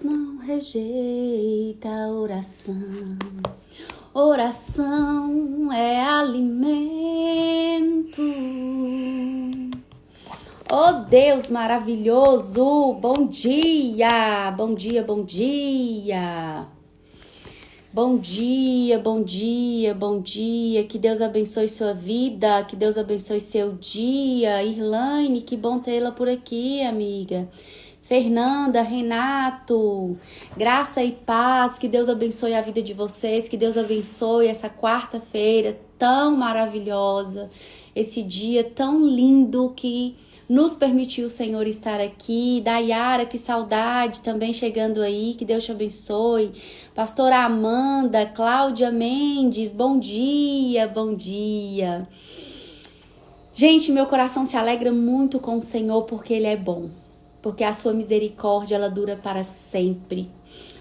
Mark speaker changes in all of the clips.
Speaker 1: Não rejeita a oração. Oração é alimento. Oh Deus maravilhoso, bom dia, bom dia, bom dia. Bom dia, bom dia, bom dia. Que Deus abençoe sua vida, que Deus abençoe seu dia. Irlaine, que bom tê-la por aqui, amiga. Fernanda, Renato, graça e paz, que Deus abençoe a vida de vocês, que Deus abençoe essa quarta-feira tão maravilhosa, esse dia tão lindo que nos permitiu o Senhor estar aqui. Dayara, que saudade, também chegando aí, que Deus te abençoe. Pastora Amanda, Cláudia Mendes, bom dia, bom dia. Gente, meu coração se alegra muito com o Senhor porque Ele é bom. Porque a sua misericórdia, ela dura para sempre.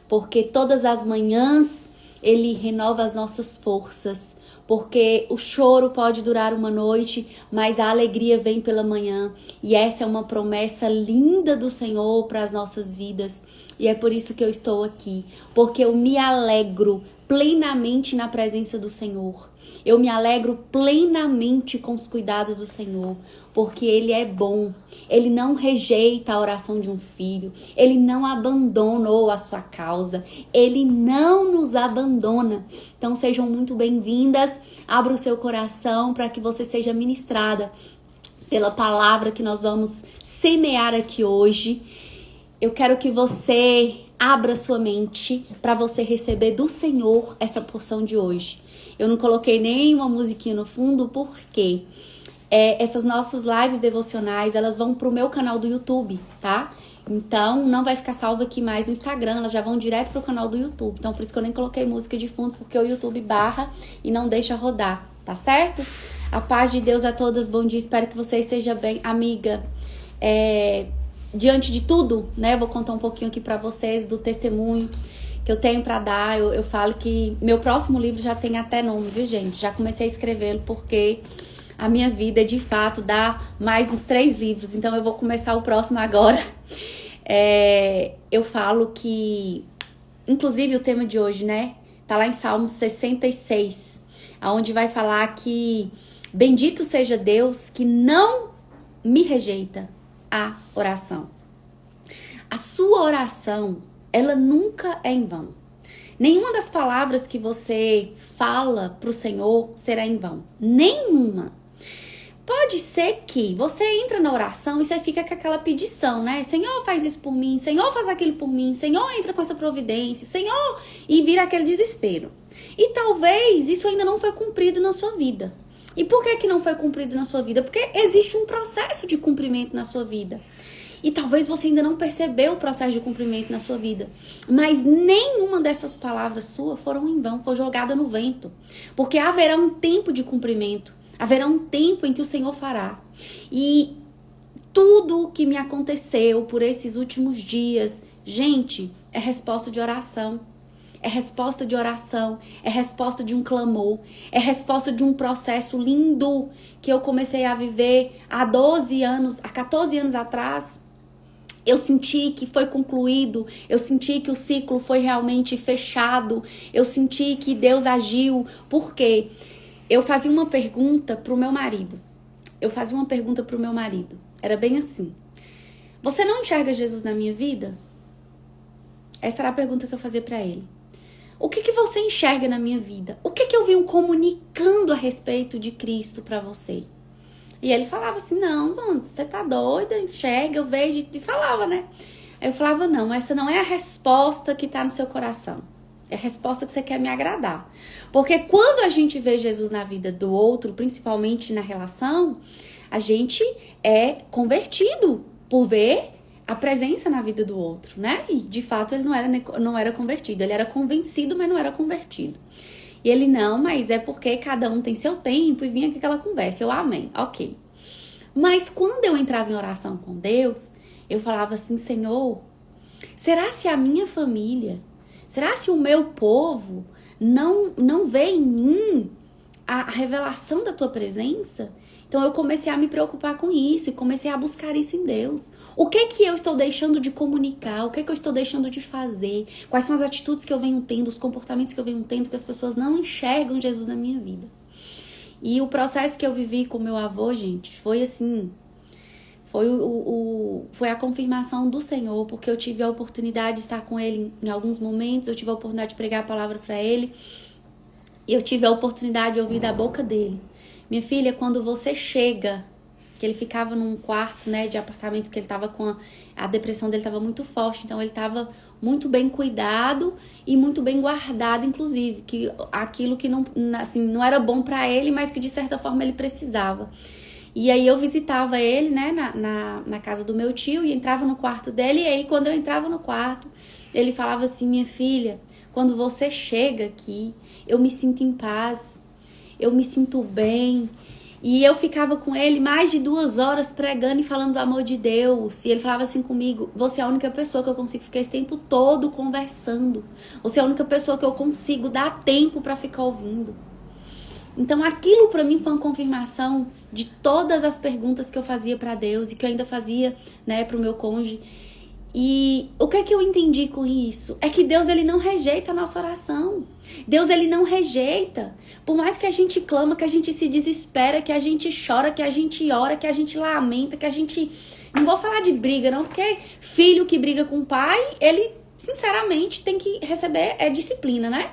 Speaker 1: Porque todas as manhãs, Ele renova as nossas forças. Porque o choro pode durar uma noite, mas a alegria vem pela manhã. E essa é uma promessa linda do Senhor para as nossas vidas. E é por isso que eu estou aqui. Porque eu me alegro plenamente na presença do Senhor. Eu me alegro plenamente com os cuidados do Senhor, porque Ele é bom. Ele não rejeita a oração de um filho. Ele não abandonou a sua causa. Ele não nos abandona. Então sejam muito bem-vindas. Abra o seu coração para que você seja ministrada pela palavra que nós vamos semear aqui hoje. Eu quero que você abra sua mente para você receber do Senhor essa porção de hoje. Eu não coloquei nenhuma musiquinha no fundo, porque essas nossas lives devocionais, elas vão pro meu canal do YouTube, tá? Então, não vai ficar salvo aqui mais no Instagram, elas já vão direto pro canal do YouTube. Então, por isso que eu nem coloquei música de fundo, porque o YouTube barra e não deixa rodar, tá certo? A paz de Deus a todas, bom dia, espero que você esteja bem. Amiga, diante de tudo, né, vou contar um pouquinho aqui pra vocês do testemunho que eu tenho pra dar. Eu falo que meu próximo livro já tem até nome, viu, gente? Já comecei a escrevê-lo porque a minha vida, de fato, dá mais uns 3 livros. Então, eu vou começar o próximo agora. Eu falo que, inclusive, o tema de hoje, né, tá lá em Salmos 66, onde vai falar que bendito seja Deus que não me rejeita a oração. A sua oração, ela nunca é em vão. Nenhuma das palavras que você fala pro Senhor será em vão. Nenhuma. Pode ser que você entra na oração e você fica com aquela pedição, né? Senhor, faz isso por mim. Senhor, faz aquilo por mim. Senhor, entra com essa providência. Senhor, e vira aquele desespero. E talvez isso ainda não foi cumprido na sua vida. E por que não foi cumprido na sua vida? Porque existe um processo de cumprimento na sua vida. E talvez você ainda não percebeu o processo de cumprimento na sua vida. Mas nenhuma dessas palavras suas foram em vão, foi jogada no vento. Porque haverá um tempo de cumprimento. Haverá um tempo em que o Senhor fará. E tudo o que me aconteceu por esses últimos dias, gente, é resposta de oração. É resposta de oração, é resposta de um clamor, é resposta de um processo lindo que eu comecei a viver há 14 anos atrás. Eu senti que foi concluído, eu senti que o ciclo foi realmente fechado, eu senti que Deus agiu. Por quê? Eu fazia uma pergunta pro meu marido. Era bem assim: você não enxerga Jesus na minha vida? Essa era a pergunta que eu fazia pra ele. O que você enxerga na minha vida? O que eu venho comunicando a respeito de Cristo pra você? E ele falava assim: não, mano, você tá doida, enxerga, eu vejo, e falava, né? Aí eu falava: não, essa não é a resposta que tá no seu coração. É a resposta que você quer me agradar. Porque quando a gente vê Jesus na vida do outro, principalmente na relação, a gente é convertido por ver a presença na vida do outro, né? E de fato ele não era convertido, ele era convencido, mas não era convertido. E ele: não, mas é porque cada um tem seu tempo, e vinha com aquela conversa. Eu: amém, ok. Mas quando eu entrava em oração com Deus, eu falava assim: Senhor, será se a minha família, será se o meu povo não vê em mim a revelação da tua presença? Então Então eu comecei a me preocupar com isso e comecei a buscar isso em Deus. O que que eu estou deixando de comunicar? O que que eu estou deixando de fazer? Quais são as atitudes que eu venho tendo, os comportamentos que eu venho tendo que as pessoas não enxergam Jesus na minha vida? E o processo que eu vivi com meu avô, gente, foi assim, foi a confirmação do Senhor, porque eu tive a oportunidade de estar com ele em alguns momentos, eu tive a oportunidade de pregar a palavra para ele, e eu tive a oportunidade de ouvir da boca dele. Minha filha, quando você chega, que ele ficava num quarto, né, de apartamento, porque ele tava com a depressão dele estava muito forte, então ele estava muito bem cuidado e muito bem guardado, inclusive, que aquilo que não, assim, não era bom para ele, mas que de certa forma ele precisava. E aí eu visitava ele, né, na casa do meu tio e entrava no quarto dele, e aí quando eu entrava no quarto, ele falava assim: minha filha, quando você chega aqui, eu me sinto em paz, eu me sinto bem. E eu ficava com ele mais de 2 horas pregando e falando do amor de Deus. E ele falava assim comigo: você é a única pessoa que eu consigo ficar esse tempo todo conversando. Você é a única pessoa que eu consigo dar tempo para ficar ouvindo. Então aquilo para mim foi uma confirmação de todas as perguntas que eu fazia para Deus e que eu ainda fazia, né, pro meu cônjuge. E o que é que eu entendi com isso? É que Deus, ele não rejeita a nossa oração. Deus, ele não rejeita. Por mais que a gente clama, que a gente se desespera, que a gente chora, que a gente ora, que a gente lamenta, que a gente... Não vou falar de briga, não, porque filho que briga com o pai, ele, sinceramente, tem que receber disciplina, né?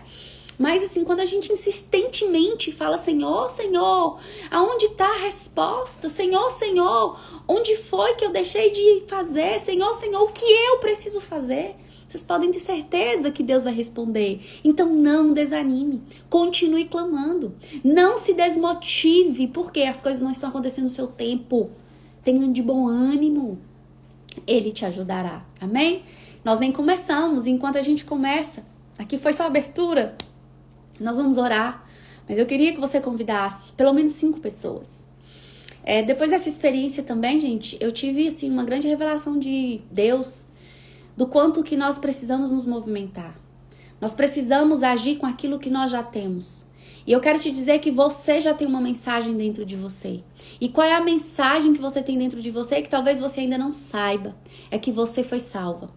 Speaker 1: Mas assim, quando a gente insistentemente fala: Senhor, Senhor, aonde está a resposta? Senhor, Senhor, onde foi que eu deixei de fazer? Senhor, Senhor, o que eu preciso fazer? Vocês podem ter certeza que Deus vai responder. Então não desanime, continue clamando. Não se desmotive, porque as coisas não estão acontecendo no seu tempo. Tenha de bom ânimo, Ele te ajudará, amém? Nós nem começamos, enquanto a gente começa, aqui foi só a abertura. Nós vamos orar, mas eu queria que você convidasse pelo menos 5 pessoas. Depois dessa experiência também, gente, eu tive assim, uma grande revelação de Deus, do quanto que nós precisamos nos movimentar. Nós precisamos agir com aquilo que nós já temos. E eu quero te dizer que você já tem uma mensagem dentro de você. E qual é a mensagem que você tem dentro de você que talvez você ainda não saiba? É que você foi salva.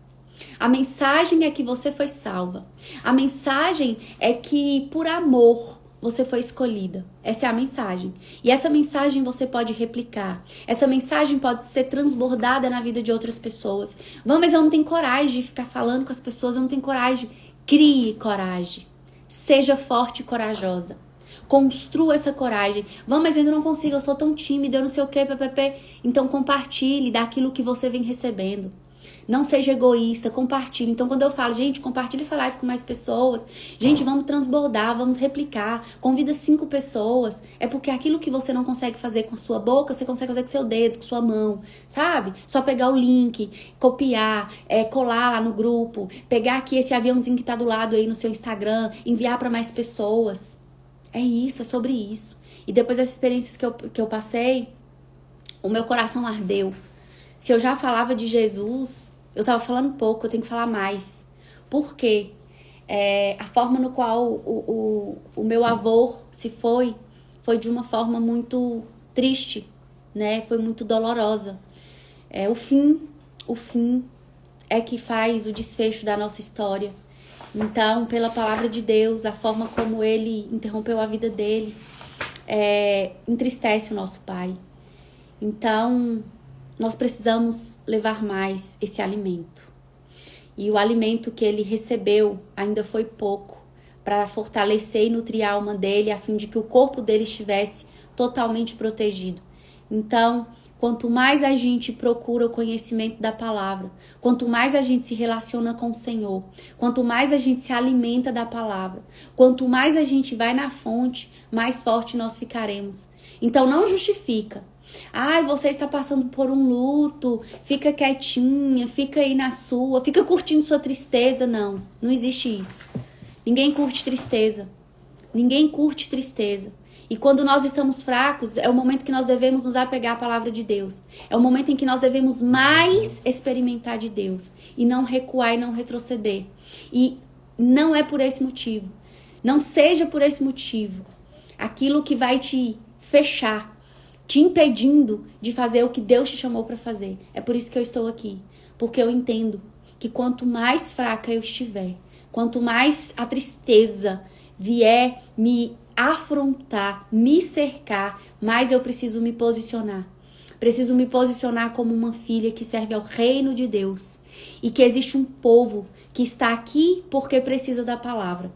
Speaker 1: A mensagem é que você foi salva. A mensagem é que por amor você foi escolhida. Essa é a mensagem. E essa mensagem você pode replicar. Essa mensagem pode ser transbordada na vida de outras pessoas. Mas eu não tenho coragem de ficar falando com as pessoas, eu não tenho coragem. Crie coragem. Seja forte e corajosa. Construa essa coragem. Mas eu ainda não consigo, eu sou tão tímida, eu não sei o que, Então compartilhe daquilo que você vem recebendo. Não seja egoísta, compartilhe. Então, quando eu falo, gente, compartilhe essa live com mais pessoas. Gente, vamos transbordar, vamos replicar. Convida 5 pessoas. É porque aquilo que você não consegue fazer com a sua boca, você consegue fazer com seu dedo, com sua mão, sabe? Só pegar o link, copiar, colar lá no grupo, pegar aqui esse aviãozinho que tá do lado aí no seu Instagram, enviar para mais pessoas. É isso, é sobre isso. E depois das experiências que eu passei, o meu coração ardeu. Se eu já falava de Jesus, eu tava falando pouco, eu tenho que falar mais. Por quê? A forma no qual o meu avô se foi de uma forma muito triste, né? Foi muito dolorosa. O fim é que faz o desfecho da nossa história. Então, pela palavra de Deus, a forma como ele interrompeu a vida dele, entristece o nosso Pai. Então, nós precisamos levar mais esse alimento. E o alimento que ele recebeu ainda foi pouco para fortalecer e nutrir a alma dele, a fim de que o corpo dele estivesse totalmente protegido. Então, quanto mais a gente procura o conhecimento da palavra, quanto mais a gente se relaciona com o Senhor, quanto mais a gente se alimenta da palavra, quanto mais a gente vai na fonte, mais forte nós ficaremos. Então, não justifica. Você está passando por um luto, fica quietinha, fica aí na sua, fica curtindo sua tristeza. Não existe isso. Ninguém curte tristeza. Ninguém curte tristeza. E quando nós estamos fracos, é o momento que nós devemos nos apegar à palavra de Deus. É o momento em que nós devemos mais experimentar de Deus e não recuar e não retroceder. E não é por esse motivo. Não seja por esse motivo aquilo que vai te fechar te impedindo de fazer o que Deus te chamou para fazer. É por isso que eu estou aqui. Porque eu entendo que quanto mais fraca eu estiver, quanto mais a tristeza vier me afrontar, me cercar, mais eu preciso me posicionar. Preciso me posicionar como uma filha que serve ao reino de Deus. E que existe um povo que está aqui porque precisa da palavra.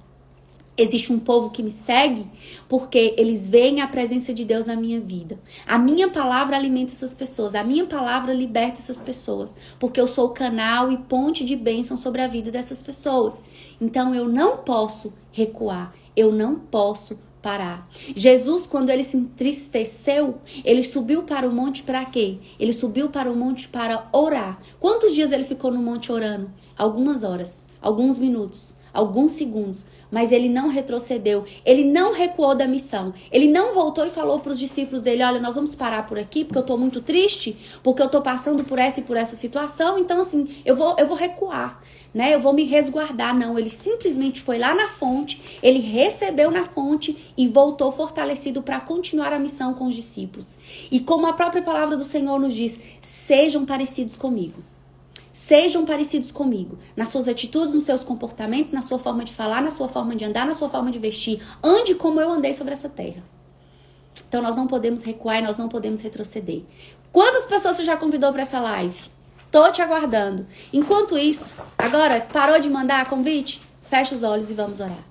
Speaker 1: Existe um povo que me segue porque eles veem a presença de Deus na minha vida. A minha palavra alimenta essas pessoas. A minha palavra liberta essas pessoas. Porque eu sou canal e ponte de bênção sobre a vida dessas pessoas. Então eu não posso recuar. Eu não posso parar. Jesus, quando ele se entristeceu, ele subiu para o monte para quê? Ele subiu para o monte para orar. Quantos dias ele ficou no monte orando? Algumas horas, alguns minutos, alguns segundos. Mas ele não retrocedeu, ele não recuou da missão. Ele não voltou e falou para os discípulos dele, olha, nós vamos parar por aqui porque eu estou muito triste, porque eu estou passando por essa e por essa situação, então assim, eu vou recuar, né? Eu vou me resguardar. Não, ele simplesmente foi lá na fonte, ele recebeu na fonte e voltou fortalecido para continuar a missão com os discípulos. E como a própria palavra do Senhor nos diz, sejam parecidos comigo. Sejam parecidos comigo, nas suas atitudes, nos seus comportamentos, na sua forma de falar, na sua forma de andar, na sua forma de vestir. Ande como eu andei sobre essa terra. Então nós não podemos recuar e nós não podemos retroceder. Quantas pessoas você já convidou para essa live? Tô te aguardando. Enquanto isso, agora parou de mandar convite? Fecha os olhos e vamos orar.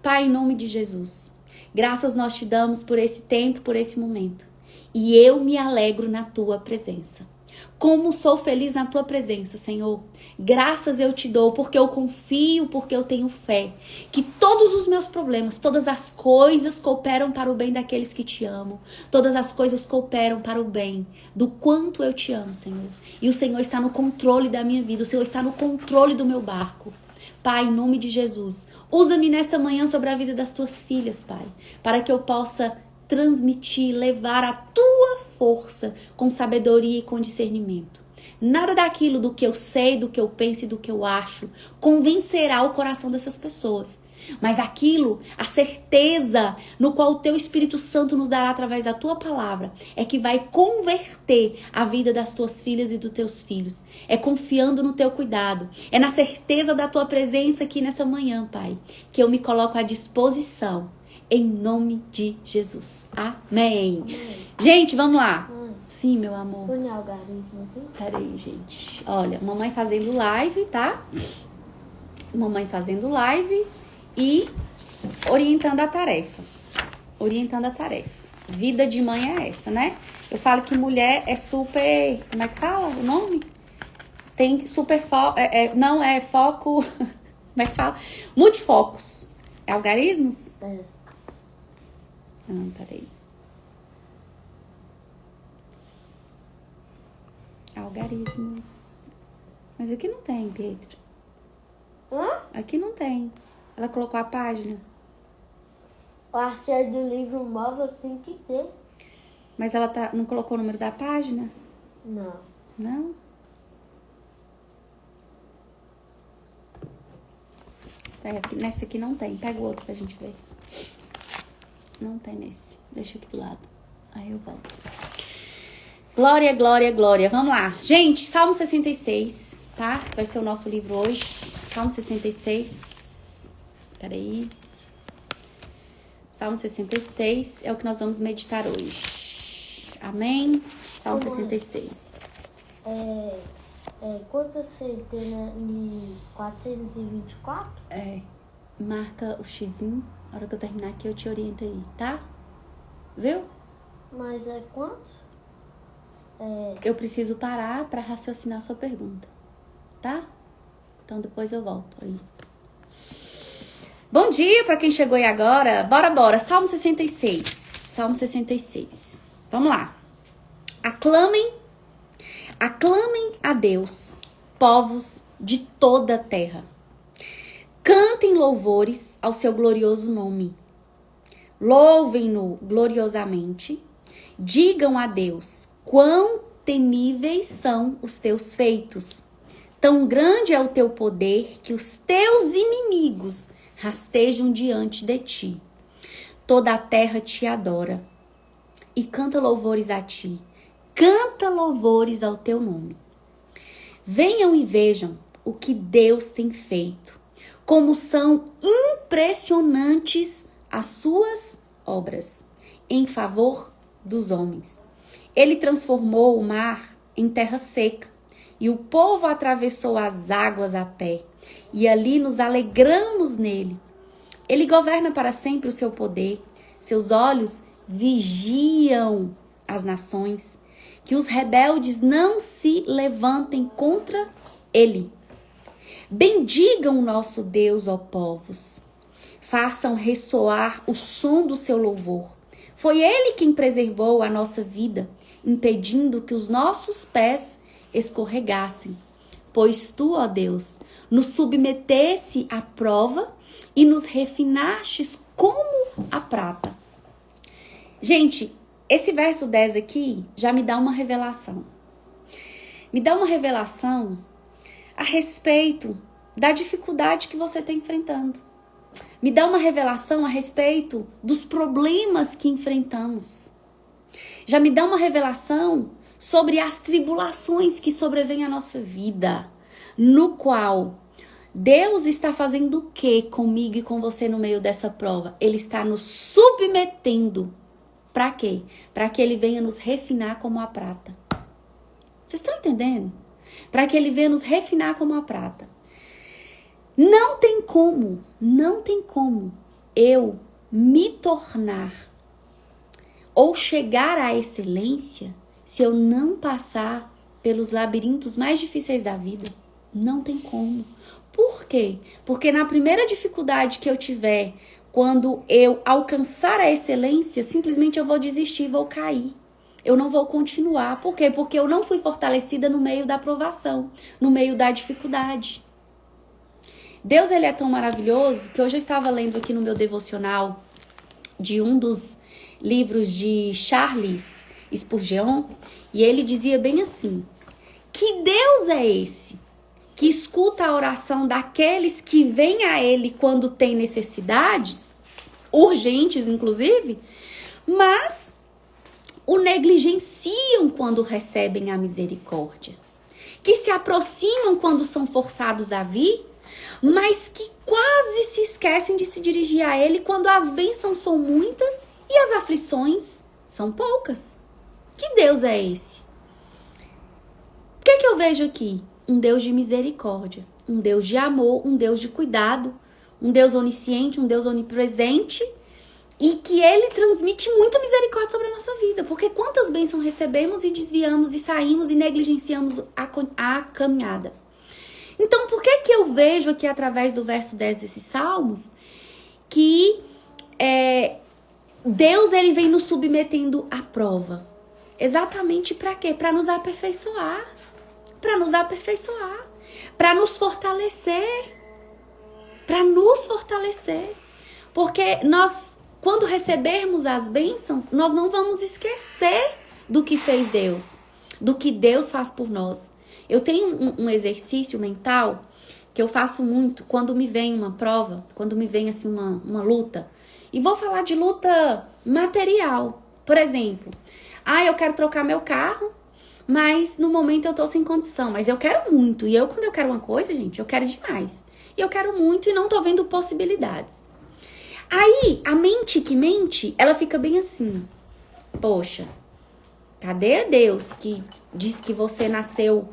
Speaker 1: Pai, em nome de Jesus, graças nós te damos por esse tempo, por esse momento. E eu me alegro na tua presença. Como sou feliz na tua presença, Senhor. Graças eu te dou, porque eu confio, porque eu tenho fé. Que todos os meus problemas, todas as coisas cooperam para o bem daqueles que te amam. Todas as coisas cooperam para o bem do quanto eu te amo, Senhor. E o Senhor está no controle da minha vida, o Senhor está no controle do meu barco. Pai, em nome de Jesus, usa-me nesta manhã sobre a vida das tuas filhas, Pai, para que eu possa transmitir, levar a tua força com sabedoria e com discernimento. Nada daquilo do que eu sei, do que eu penso e do que eu acho convencerá o coração dessas pessoas. Mas aquilo, a certeza no qual o teu Espírito Santo nos dará através da tua palavra, é que vai converter a vida das tuas filhas e dos teus filhos. É confiando no teu cuidado. É na certeza da tua presença aqui nessa manhã, Pai, que eu me coloco à disposição. Em nome de Jesus. Amém. Gente, vamos lá. Sim, meu amor.
Speaker 2: Põe algarismo aqui.
Speaker 1: Peraí, gente. Olha, mamãe fazendo live, tá? Mamãe fazendo live e orientando a tarefa. Orientando a tarefa. Vida de mãe é essa, né? Eu falo que mulher é super... Como é que fala o nome? Tem super foco... não, é foco... Como é que fala? Multifocos. É algarismos?
Speaker 2: É.
Speaker 1: Não, peraí. Algarismos. Mas aqui não tem, Pedro.
Speaker 2: Hã?
Speaker 1: Aqui não tem. Ela colocou a página.
Speaker 2: O artigo do livro móvel tem que ter.
Speaker 1: Mas ela não colocou o número da página?
Speaker 2: Não.
Speaker 1: Não? Nessa aqui não tem. Pega o outro pra gente ver. Não tem nesse. Deixa aqui do lado. Aí eu volto. Glória, glória, glória. Vamos lá. Gente, Salmo 66, tá? Vai ser o nosso livro hoje. Salmo 66. Peraí. Salmo 66 é o que nós vamos meditar hoje. Amém? Salmo 66.
Speaker 2: Quantas centenas de 424?
Speaker 1: Marca o xizinho. Na hora que eu terminar aqui, eu te oriento aí, tá? Viu?
Speaker 2: Mas é quantos?
Speaker 1: Eu preciso parar para raciocinar a sua pergunta, tá? Então depois eu volto aí. Bom dia para quem chegou aí agora. Bora. Salmo 66. Salmo 66. Vamos lá. Aclamem a Deus, povos de toda a terra. Cantem louvores ao seu glorioso nome. Louvem-no gloriosamente. Digam a Deus quão temíveis são os teus feitos. Tão grande é o teu poder que os teus inimigos rastejam diante de ti. Toda a terra te adora. e canta louvores a ti. Canta louvores ao teu nome. Venham e vejam o que Deus tem feito, como são impressionantes as suas obras em favor dos homens. Ele transformou o mar em terra seca e o povo atravessou as águas a pé e ali nos alegramos nele. Ele governa para sempre o seu poder, seus olhos vigiam as nações, que os rebeldes não se levantem contra ele. Bendigam o nosso Deus, ó povos. Façam ressoar o som do seu louvor. Foi ele quem preservou a nossa vida, impedindo que os nossos pés escorregassem. Pois tu, ó Deus, nos submetesse à prova e nos refinastes como a prata. Gente, esse verso 10 aqui já me dá uma revelação. Me dá uma revelação a respeito da dificuldade que você está enfrentando. Me dá uma revelação a respeito dos problemas que enfrentamos. Já me dá uma revelação sobre as tribulações que sobrevêm à nossa vida, no qual Deus está fazendo o que comigo e com você no meio dessa prova? Ele está nos submetendo. Para quê? Para que ele venha nos refinar como a prata. Vocês estão entendendo? Para que ele venha nos refinar como a prata. Não tem como eu me tornar ou chegar à excelência se eu não passar pelos labirintos mais difíceis da vida. Não tem como. Por quê? Porque na primeira dificuldade que eu tiver, quando eu alcançar a excelência, simplesmente eu vou desistir, vou cair. Eu não vou continuar. Por quê? Porque eu não fui fortalecida no meio da provação, no meio da dificuldade. Deus, ele é tão maravilhoso que hoje eu estava lendo aqui no meu devocional de um dos livros de Charles Spurgeon, e ele dizia bem assim: que Deus é esse que escuta a oração daqueles que vêm a ele quando tem necessidades, urgentes inclusive, mas o negligenciam quando recebem a misericórdia, que se aproximam quando são forçados a vir, mas que quase se esquecem de se dirigir a ele quando as bênçãos são muitas e as aflições são poucas. Que Deus é esse? O que eu vejo aqui? Um Deus de misericórdia, um Deus de amor, um Deus de cuidado, um Deus onisciente, um Deus onipresente, e que ele transmite muita misericórdia sobre a nossa vida. Porque quantas bênçãos recebemos e desviamos e saímos e negligenciamos a caminhada. Então, por que eu vejo aqui através do verso 10 desses salmos que Deus, ele vem nos submetendo à prova? Exatamente para quê? Para nos aperfeiçoar. Para nos aperfeiçoar. Para nos fortalecer. Para nos fortalecer. Porque nós, quando recebermos as bênçãos, nós não vamos esquecer do que fez Deus. Do que Deus faz por nós. Eu tenho um exercício mental que eu faço muito quando me vem uma prova, quando me vem assim uma luta. E vou falar de luta material. Por exemplo, eu quero trocar meu carro, mas no momento eu tô sem condição. Mas eu quero muito. E quando eu quero uma coisa, gente, eu quero demais. E eu quero muito e não tô vendo possibilidades. Aí, a mente que mente, ela fica bem assim. Poxa, cadê Deus que diz que você nasceu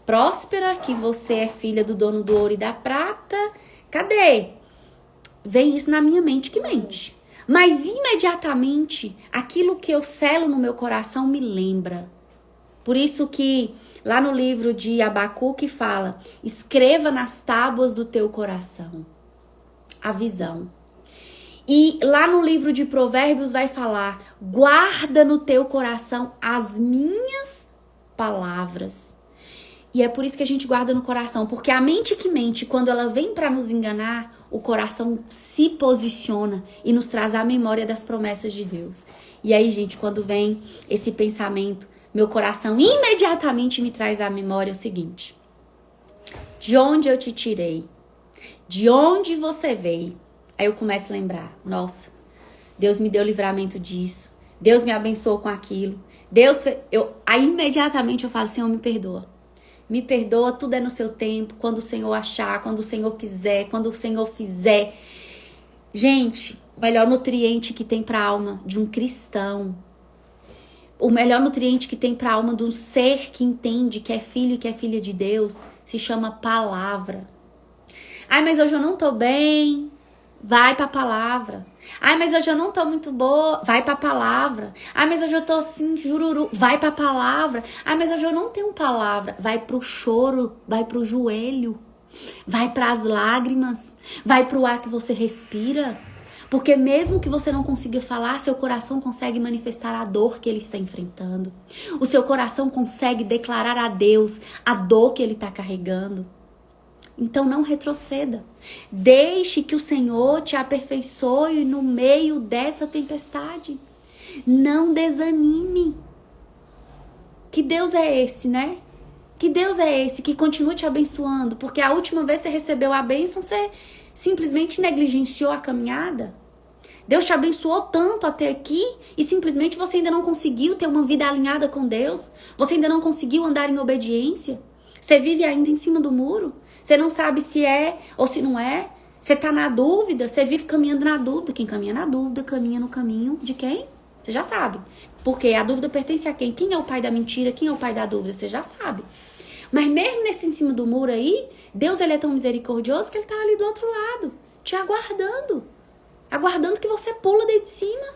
Speaker 1: próspera, que você é filha do dono do ouro e da prata? Cadê? Vem isso na minha mente que mente. Mas imediatamente, aquilo que eu selo no meu coração me lembra. Por isso que lá no livro de Abacuque fala: escreva nas tábuas do teu coração a visão. E lá no livro de Provérbios vai falar: guarda no teu coração as minhas palavras. E é por isso que a gente guarda no coração, porque a mente que mente, quando ela vem para nos enganar, o coração se posiciona e nos traz a memória das promessas de Deus. E aí, gente, quando vem esse pensamento, meu coração imediatamente me traz à memória o seguinte: de onde eu te tirei? De onde você veio? Aí eu começo a lembrar: nossa, Deus me deu livramento disso. Deus me abençoou com aquilo. Aí imediatamente eu falo, Senhor, me perdoa. Me perdoa, tudo é no seu tempo, quando o Senhor achar, quando o Senhor quiser, quando o Senhor fizer. Gente, o melhor nutriente que tem para a alma de um cristão, o melhor nutriente que tem para a alma de um ser que entende que é filho e que é filha de Deus, se chama palavra. Ai, mas hoje eu não tô bem. Vai pra palavra. Ai, mas hoje eu não tô muito boa. Vai pra palavra. Ai, mas hoje eu tô assim, jururu. Vai pra palavra. Ai, mas hoje eu não tenho palavra. Vai pro choro, vai pro joelho. Vai pras lágrimas. Vai pro ar que você respira. Porque mesmo que você não consiga falar, seu coração consegue manifestar a dor que ele está enfrentando. O seu coração consegue declarar a Deus a dor que ele está carregando. Então não retroceda. Deixe que o Senhor te aperfeiçoe no meio dessa tempestade. Não desanime. Que Deus é esse, né? Que Deus é esse que continua te abençoando? Porque a última vez que você recebeu a bênção, você simplesmente negligenciou a caminhada. Deus te abençoou tanto até aqui e simplesmente você ainda não conseguiu ter uma vida alinhada com Deus. Você ainda não conseguiu andar em obediência. Você vive ainda em cima do muro. Você não sabe se é ou se não é. Você tá na dúvida, você vive caminhando na dúvida. Quem caminha na dúvida, caminha no caminho de quem? Você já sabe. Porque a dúvida pertence a quem? Quem é o pai da mentira? Quem é o pai da dúvida? Você já sabe. Mas mesmo nesse em cima do muro aí, Deus ele é tão misericordioso que ele tá ali do outro lado, te aguardando. Aguardando que você pula daí de cima,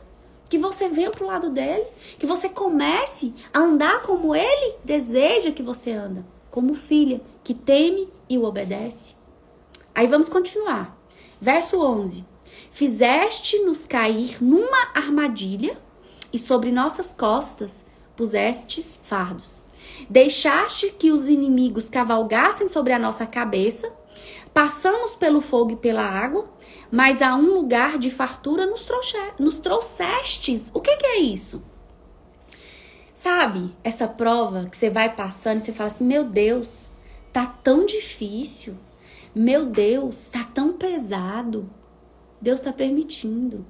Speaker 1: que você venha pro lado dele, que você comece a andar como ele deseja que você anda. Como filha que teme e o obedece. Aí vamos continuar. Verso 11. Fizeste-nos cair numa armadilha e sobre nossas costas pusestes fardos. Deixaste que os inimigos cavalgassem sobre a nossa cabeça. Passamos pelo fogo e pela água, mas a um lugar de fartura nos trouxestes. O que é isso? Sabe, essa prova que você vai passando e você fala assim, meu Deus, tá tão difícil. Meu Deus, tá tão pesado. Deus está permitindo.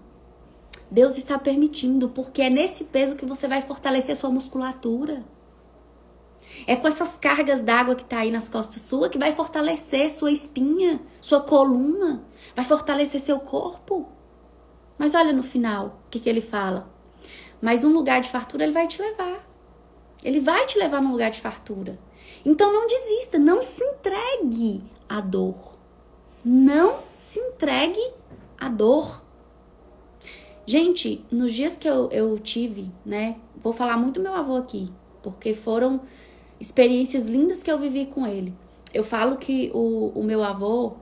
Speaker 1: Deus está permitindo, porque é nesse peso que você vai fortalecer sua musculatura. É com essas cargas d'água que tá aí nas costas sua que vai fortalecer sua espinha, sua coluna, vai fortalecer seu corpo. Mas olha no final, o que ele fala? Mas um lugar de fartura ele vai te levar. Ele vai te levar num lugar de fartura. Então não desista, não se entregue à dor. Não se entregue à dor. Gente, nos dias que eu tive, né? Vou falar muito do meu avô aqui, porque foram experiências lindas que eu vivi com ele. Eu falo que o meu avô,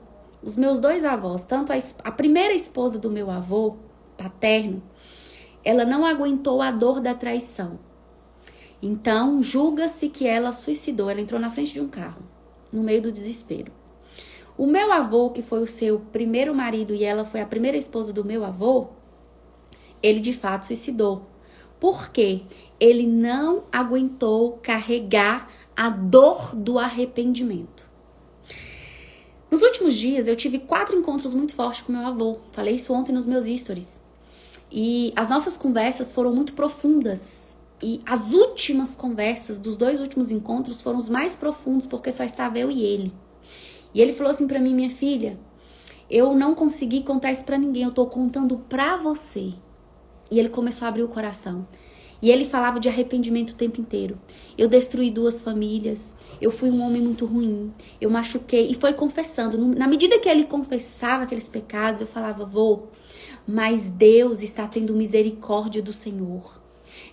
Speaker 1: os meus dois avós, tanto a primeira esposa do meu avô paterno, ela não aguentou a dor da traição. Então, julga-se que ela suicidou. Ela entrou na frente de um carro, no meio do desespero. O meu avô, que foi o seu primeiro marido e ela foi a primeira esposa do meu avô, ele de fato suicidou. Por quê? Ele não aguentou carregar a dor do arrependimento. Nos últimos dias, eu tive 4 encontros muito fortes com meu avô. Falei isso ontem nos meus stories. E as nossas conversas foram muito profundas. E as últimas conversas dos 2 últimos encontros foram os mais profundos, porque só estava eu e ele. E ele falou assim pra mim, minha filha, eu não consegui contar isso pra ninguém, eu tô contando pra você. E ele começou a abrir o coração. E ele falava de arrependimento o tempo inteiro. Eu destruí 2 famílias, eu fui um homem muito ruim, eu machuquei. E foi confessando. Na medida que ele confessava aqueles pecados, eu falava, vô, mas Deus está tendo misericórdia do Senhor.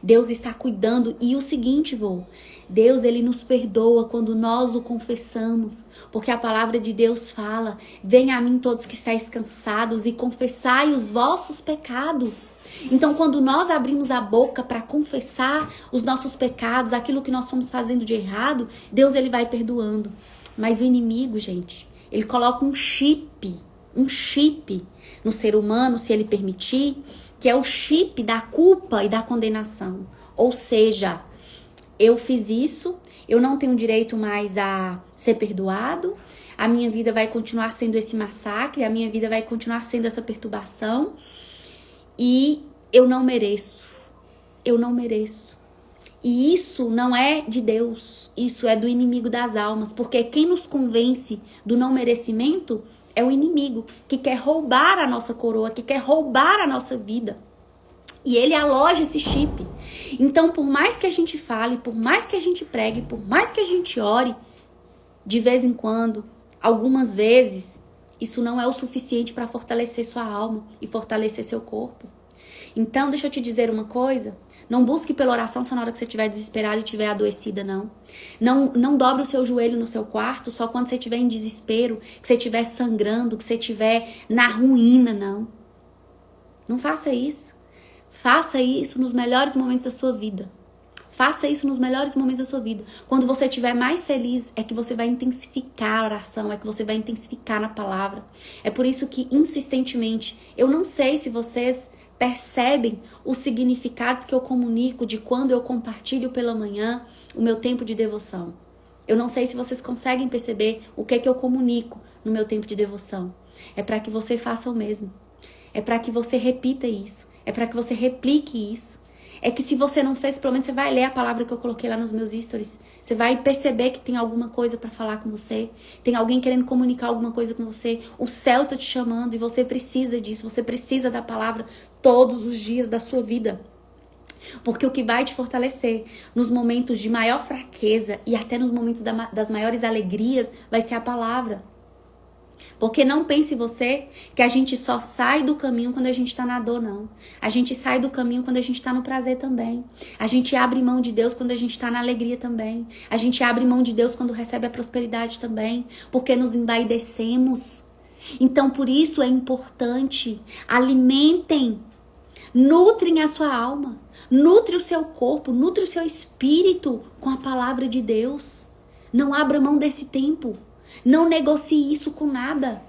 Speaker 1: Deus está cuidando. E o seguinte, vô, Deus ele nos perdoa quando nós o confessamos. Porque a palavra de Deus fala, venha a mim todos que estáis cansados e confessai os vossos pecados. Então, quando nós abrimos a boca para confessar os nossos pecados, aquilo que nós fomos fazendo de errado, Deus ele vai perdoando. Mas o inimigo, gente, ele coloca um chip no ser humano, se ele permitir, que é o chip da culpa e da condenação. Ou seja, eu fiz isso, eu não tenho direito mais a ser perdoado, a minha vida vai continuar sendo esse massacre, a minha vida vai continuar sendo essa perturbação e eu não mereço. eu não mereço. E isso não é de Deus, isso é do inimigo das almas, porque quem nos convence do não merecimento é o inimigo, que quer roubar a nossa coroa, que quer roubar a nossa vida. E ele aloja esse chip. Então, por mais que a gente fale, por mais que a gente pregue, por mais que a gente ore, de vez em quando, algumas vezes, isso não é o suficiente para fortalecer sua alma e fortalecer seu corpo. Então, deixa eu te dizer uma coisa. Não busque pela oração só na hora que você estiver desesperada e estiver adoecida, não. Não dobre o seu joelho no seu quarto só quando você estiver em desespero, que você estiver sangrando, que você estiver na ruína, não. Não faça isso. Faça isso nos melhores momentos da sua vida. Faça isso nos melhores momentos da sua vida. Quando você estiver mais feliz, é que você vai intensificar a oração, é que você vai intensificar na palavra. É por isso que, insistentemente, eu não sei se vocês percebem os significados que eu comunico de quando eu compartilho pela manhã o meu tempo de devoção. Eu não sei se vocês conseguem perceber o que é que eu comunico no meu tempo de devoção. É para que você faça o mesmo. É para que você repita isso. É para que você replique isso. É que se você não fez, pelo menos você vai ler a palavra que eu coloquei lá nos meus stories. Você vai perceber que tem alguma coisa para falar com você. Tem alguém querendo comunicar alguma coisa com você. O céu tá te chamando e você precisa disso. Você precisa da palavra todos os dias da sua vida. Porque o que vai te fortalecer nos momentos de maior fraqueza e até nos momentos das maiores alegrias vai ser a palavra. Porque não pense você que a gente só sai do caminho quando a gente tá na dor, não. A gente sai do caminho quando a gente tá no prazer também. A gente abre mão de Deus quando a gente tá na alegria também. A gente abre mão de Deus quando recebe a prosperidade também. Porque nos embaidecemos. Então, por isso é importante. Alimentem. Nutrem a sua alma. Nutre o seu corpo. Nutre o seu espírito com a palavra de Deus. Não abra mão desse tempo. Não negocie isso com nada.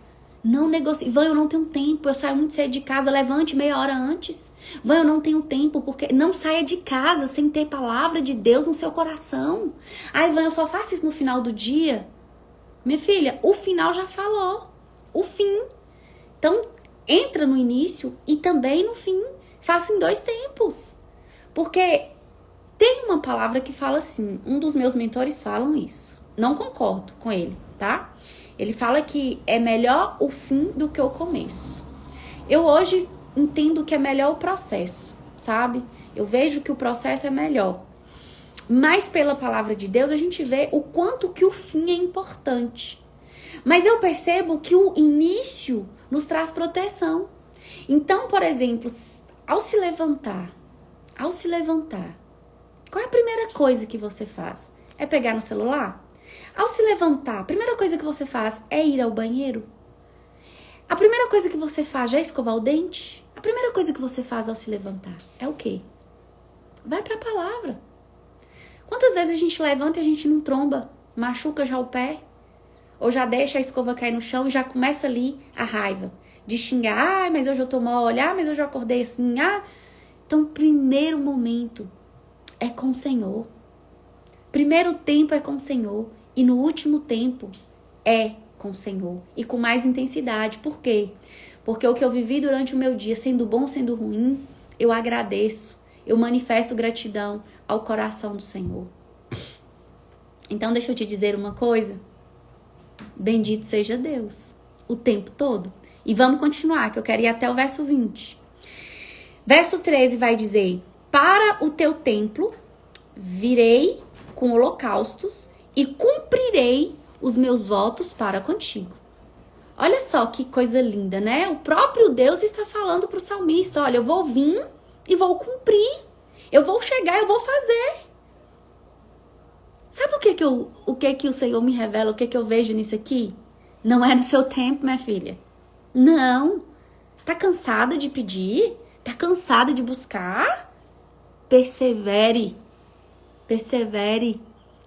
Speaker 1: Não negocie. Vã, eu não tenho tempo. Eu saio muito cedo de casa. Levante meia hora antes. Vã, eu não tenho tempo. Porque não saia de casa sem ter palavra de Deus no seu coração. Ai, Vã, eu só faço isso no final do dia. Minha filha, o final já falou. O fim. Então, entra no início e também no fim. Faça em 2 tempos. Porque tem uma palavra que fala assim. Um dos meus mentores falam isso. Não concordo com ele, tá? Ele fala que é melhor o fim do que o começo. Eu hoje entendo que é melhor o processo, sabe? Eu vejo que o processo é melhor. Mas pela palavra de Deus a gente vê o quanto que o fim é importante. Mas eu percebo que o início nos traz proteção. Então, por exemplo, ao se levantar, qual é a primeira coisa que você faz? É pegar no celular? Ao se levantar, a primeira coisa que você faz é ir ao banheiro? A primeira coisa que você faz já é escovar o dente? A primeira coisa que você faz ao se levantar é o quê? Vai pra palavra. Quantas vezes a gente levanta e a gente não tromba, machuca já o pé? Ou já deixa a escova cair no chão e já começa ali a raiva de xingar, mas hoje eu tô mole, mas eu já acordei assim, Então, o primeiro momento é com o Senhor. Primeiro tempo é com o Senhor. E no último tempo é com o Senhor. E com mais intensidade. Por quê? Porque o que eu vivi durante o meu dia, sendo bom, sendo ruim, eu agradeço. Eu manifesto gratidão ao coração do Senhor. Então, deixa eu te dizer uma coisa. Bendito seja Deus. O tempo todo. E vamos continuar, que eu quero ir até o verso 20. Verso 13 vai dizer: para o teu templo virei com holocaustos e cumprirei os meus votos para contigo. Olha só que coisa linda, né? O próprio Deus está falando para o salmista: olha, eu vou vir e vou cumprir. Eu vou chegar, eu vou fazer. Sabe o que o Senhor me revela? O que eu vejo nisso aqui? Não é no seu tempo, minha filha. Não. Tá cansada de pedir? Tá cansada de buscar? Persevere. Persevere.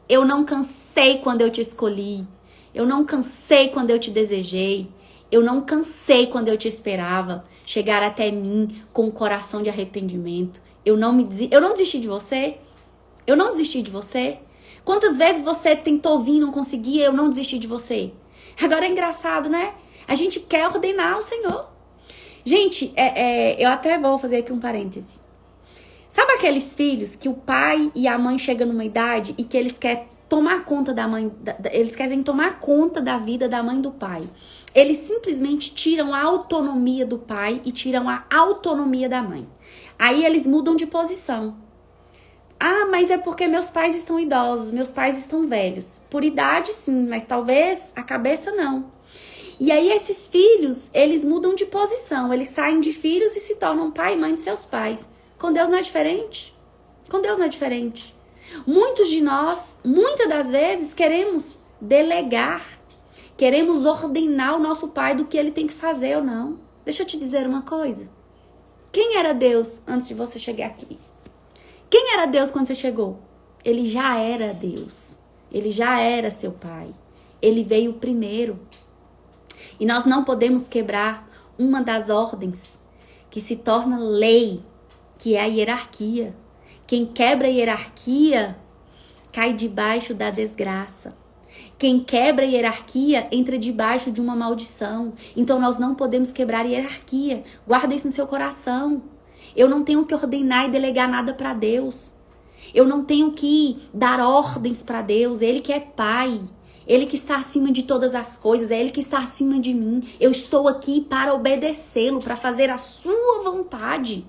Speaker 1: Eu não cansei quando eu te escolhi. Eu não cansei quando eu te desejei. Eu não cansei quando eu te esperava chegar até mim com um coração de arrependimento. Eu não desisti de você. Eu não desisti de você. Quantas vezes você tentou vir e não conseguia, eu não desisti de você. Agora é engraçado, né? A gente quer ordenar o Senhor. Gente, eu até vou fazer aqui um parêntese. Sabe aqueles filhos que o pai e a mãe chegam numa idade e que eles querem tomar conta da mãe, eles querem tomar conta da vida da mãe e do pai. Eles simplesmente tiram a autonomia do pai e tiram a autonomia da mãe. Aí eles mudam de posição. Ah, mas é porque meus pais estão idosos, meus pais estão velhos. Por idade, sim, mas talvez a cabeça não. E aí esses filhos, eles mudam de posição. Eles saem de filhos e se tornam pai e mãe de seus pais. Com Deus não é diferente. Com Deus não é diferente. Muitos de nós, muitas das vezes, queremos delegar. Queremos ordenar o nosso pai do que ele tem que fazer ou não. Deixa eu te dizer uma coisa. Quem era Deus antes de você chegar aqui? Quem era Deus quando você chegou? Ele já era Deus. Ele já era seu pai. Ele veio primeiro. E nós não podemos quebrar uma das ordens que se torna lei, que é a hierarquia. Quem quebra a hierarquia cai debaixo da desgraça. Quem quebra a hierarquia entra debaixo de uma maldição. Então nós não podemos quebrar a hierarquia. Guarda isso no seu coração. Eu não tenho que ordenar e delegar nada para Deus. Eu não tenho que dar ordens para Deus. Ele que é pai. Ele que está acima de todas as coisas. É Ele que está acima de mim. Eu estou aqui para obedecê-lo, para fazer a sua vontade.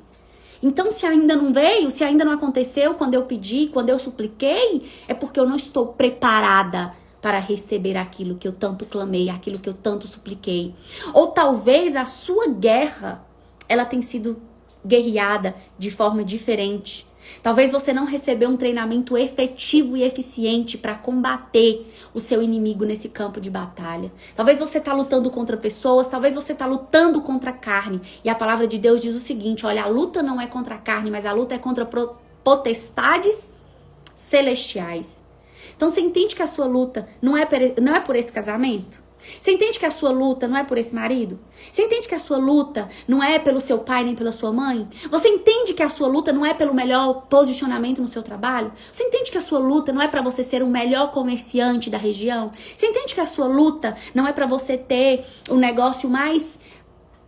Speaker 1: Então, se ainda não veio, se ainda não aconteceu, quando eu pedi, quando eu supliquei, é porque eu não estou preparada para receber aquilo que eu tanto clamei, aquilo que eu tanto supliquei. Ou talvez a sua guerra, ela tenha sido guerreada de forma diferente. Talvez você não recebeu um treinamento efetivo e eficiente para combater o seu inimigo nesse campo de batalha. Talvez você está lutando contra pessoas, talvez você está lutando contra a carne. E a palavra de Deus diz o seguinte, olha, a luta não é contra a carne, mas a luta é contra potestades celestiais. Então você entende que a sua luta não é por esse casamento? Você entende que a sua luta não é por esse marido? Você entende que a sua luta não é pelo seu pai nem pela sua mãe? Você entende que a sua luta não é pelo melhor posicionamento no seu trabalho? Você entende que a sua luta não é para você ser o melhor comerciante da região? Você entende que a sua luta não é para você ter o negócio mais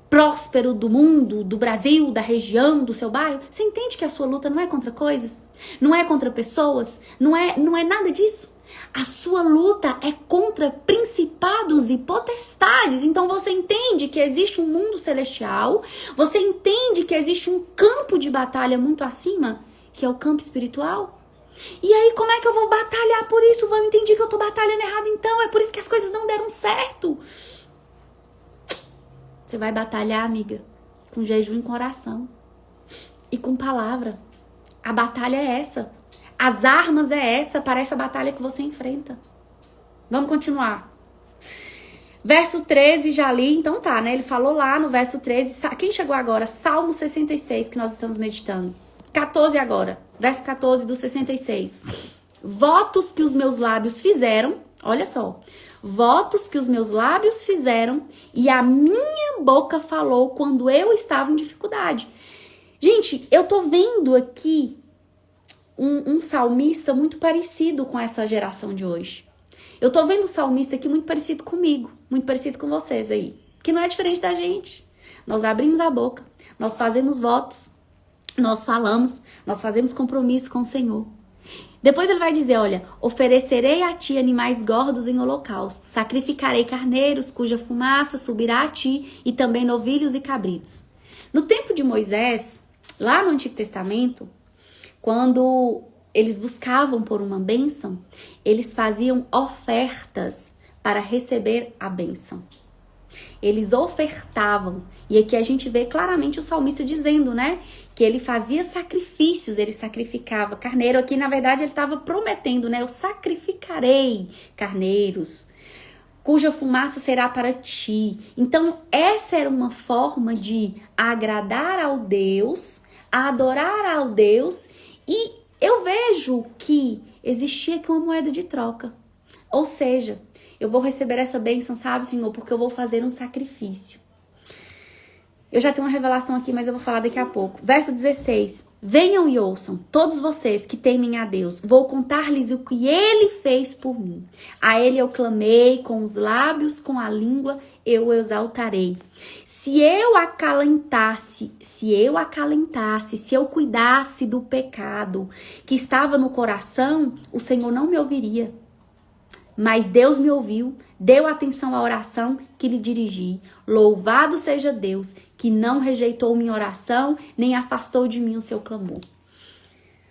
Speaker 1: próspero do mundo, do Brasil, da região, do seu bairro? Você entende que a sua luta não é contra coisas? Não é contra pessoas? Não é nada disso? A sua luta é contra principados e potestades. Então você entende que existe um mundo celestial, você entende que existe um campo de batalha muito acima, que é o campo espiritual. E aí como é que eu vou batalhar por isso? Eu entendi que eu tô batalhando errado então, é por isso que as coisas não deram certo. Você vai batalhar, amiga, com jejum e com oração e com palavra. A batalha é essa. As armas é essa para essa batalha que você enfrenta. Vamos continuar. Verso 13, já li, então tá, né? Ele falou lá no verso 13. Quem chegou agora? Salmo 66, que nós estamos meditando. 14 agora. Verso 14 do 66. Votos que os meus lábios fizeram. Olha só. Votos que os meus lábios fizeram e a minha boca falou quando eu estava em dificuldade. Gente, eu tô vendo aqui um salmista muito parecido com essa geração de hoje. Eu tô vendo um salmista aqui muito parecido comigo, muito parecido com vocês aí, que não é diferente da gente. Nós abrimos a boca, nós fazemos votos, nós falamos, nós fazemos compromisso com o Senhor. Depois ele vai dizer, olha, oferecerei a ti animais gordos em holocausto, sacrificarei carneiros cuja fumaça subirá a ti e também novilhos e cabritos. No tempo de Moisés, lá no Antigo Testamento, quando eles buscavam por uma bênção, eles faziam ofertas para receber a bênção. Eles ofertavam. E aqui a gente vê claramente o salmista dizendo, né? Que ele fazia sacrifícios, ele sacrificava carneiro. Aqui, na verdade, ele estava prometendo, né? Eu sacrificarei carneiros, cuja fumaça será para ti. Então, essa era uma forma de agradar ao Deus, adorar ao Deus. E eu vejo que existia aqui uma moeda de troca. Ou seja, eu vou receber essa bênção, sabe, Senhor? Porque eu vou fazer um sacrifício. Eu já tenho uma revelação aqui, mas eu vou falar daqui a pouco. Verso 16. Venham e ouçam, todos vocês que temem a Deus. Vou contar-lhes o que Ele fez por mim. A Ele eu clamei com os lábios, com a língua eu o exaltarei. Se eu acalentasse, se eu cuidasse do pecado que estava no coração, o Senhor não me ouviria. Mas Deus me ouviu, deu atenção à oração que lhe dirigi. Louvado seja Deus, que não rejeitou minha oração, nem afastou de mim o seu clamor.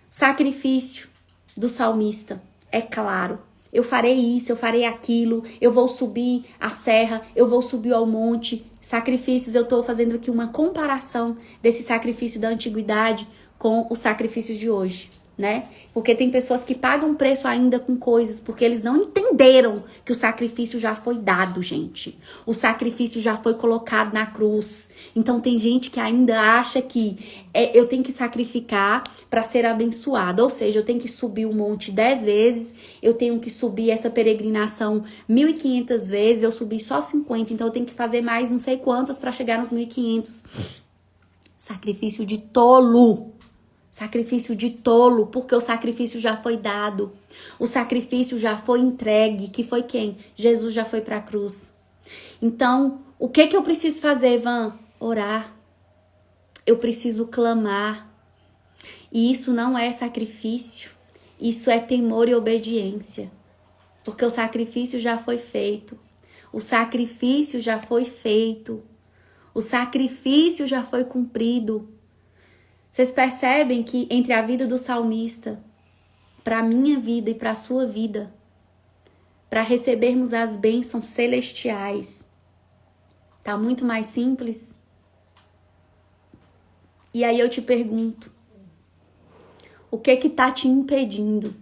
Speaker 1: Sacrifício do salmista, é claro. Eu farei isso, eu farei aquilo, eu vou subir a serra, eu vou subir ao monte. Sacrifícios, eu estou fazendo aqui uma comparação desse sacrifício da antiguidade com os sacrifícios de hoje, né? Porque tem pessoas que pagam preço ainda com coisas, porque eles não entenderam que o sacrifício já foi dado, gente. O sacrifício já foi colocado na cruz. Então tem gente que ainda acha que eu tenho que sacrificar para ser abençoada. Ou seja, eu tenho que subir o monte 10 vezes, eu tenho que subir essa peregrinação 1.500 vezes, eu subi só 50, então eu tenho que fazer mais não sei quantas para chegar nos 1.500. Sacrifício de tolo. Sacrifício de tolo, porque o sacrifício já foi dado. O sacrifício já foi entregue. Que foi quem? Jesus já foi para a cruz. Então, o que eu preciso fazer, Van? Orar. Eu preciso clamar. E isso não é sacrifício. Isso é temor e obediência. Porque o sacrifício já foi feito. O sacrifício já foi feito. O sacrifício já foi cumprido. Vocês percebem que entre a vida do salmista, para a minha vida e para a sua vida, para recebermos as bênçãos celestiais, tá muito mais simples? E aí eu te pergunto, o que tá te impedindo